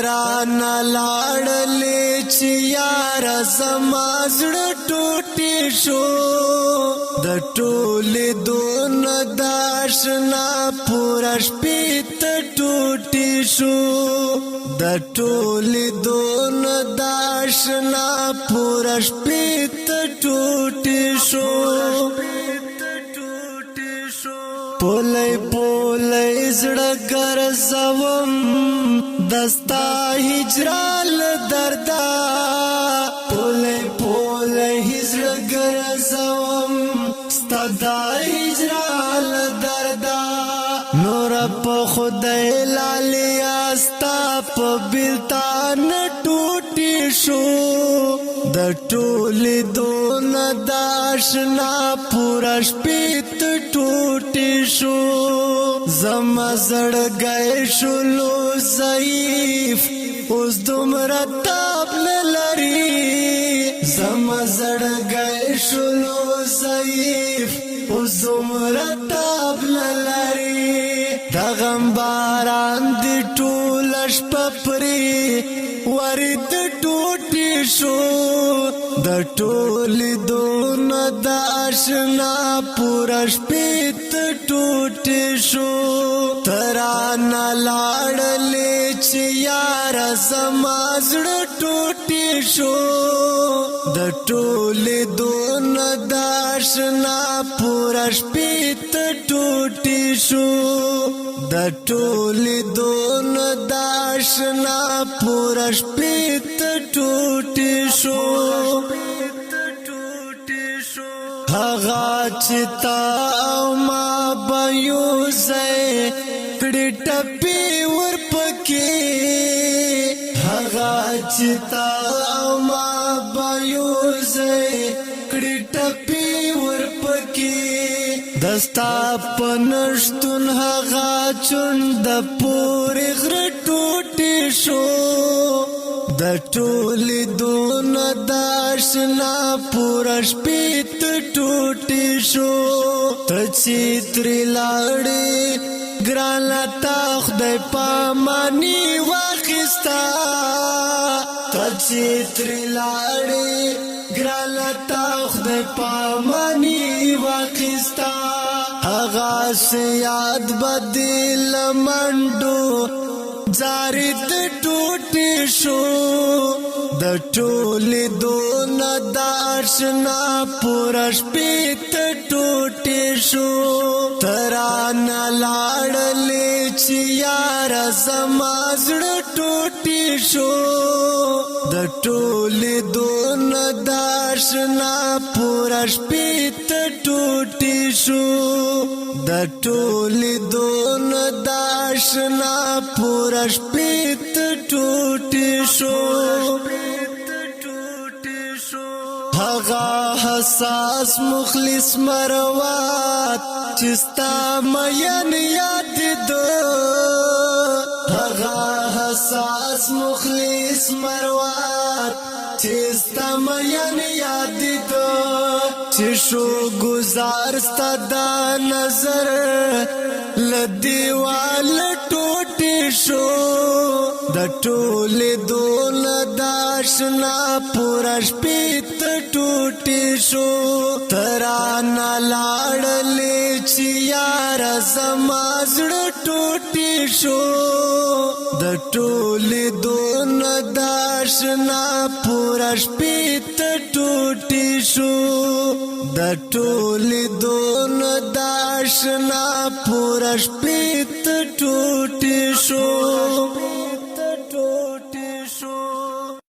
رانا لاړلې چې یار زما زړه ټوټې شو د ټولې دون داشنا پورا شپې ته ټوټې شو د ټولې دون داشنا پورا شپې ته ټوټې شو پولای پولای زړه ګرځوم دستا هجرال دردا پولای پولای زړه ګرځوم ستدا هجرال دردا نور په خدای لالیا ستا په بلتان ټوټې شو د ټولې دون داشنا پورا شپې ته ټوټې شو زما زړګی شلو ضعیف اوس دومره تاب نه لري زما زړګی شلو ضعیف اوس دومره تاب نه لري د غم باران دې ټوله شپه پرې ورد ټوټې شو د ټولې دون د آشنا پورا شپې ته ټوټې شو ترانه لاړلې چې یار زما زړه ټوټې شو د ټولې دون د آشنا پورا شپې ته ټوټې شو د ټولې دون د آشنا پورا شپې ته ټوټې شو هغه چې تا او ما به یوځای کړې ټپې ورپکې هغه چې تا او ما به یوځای کړې ټپې ورپکې دستا پنشتون هغه چوند پورې غره ټوټې شو د ټولې دون داشنا پورا شپې ته ټوټې شو ته چې ترې لاړې ګرانه تا خدای پاماني واخیستا ته چې ترې لاړې ګرانه تا خدای پاماني واخیستا هغه سه یاد بدل منډو زاری د ټوټې شو د ټولې دون داشنا پورا شپې ته ټوټې شو ترانه لاړلې چې یار زما زړه ټوټې شو د ټولې دون داشنا پورا شپې ته ټوټې شو د ټولې دون داشنا پورا شپې ته ټوټې شو هغه حساس مخلص مروات چې ستا مین یاد دو هغه حساس مخلص مروات چې ستا مین یاد دو چې شو گزار ستا دا نظر لدیوال ټوټې شو د ټولې دون داشنا پورا شپې ته ټوټې شو ترانه لاړلې چې یار زما زړه ټوټې شو د ټولې دون داشنا پورا شپې ته ټوټې شو د ټولې دون داشنا پورا شپې ته ټوټې شو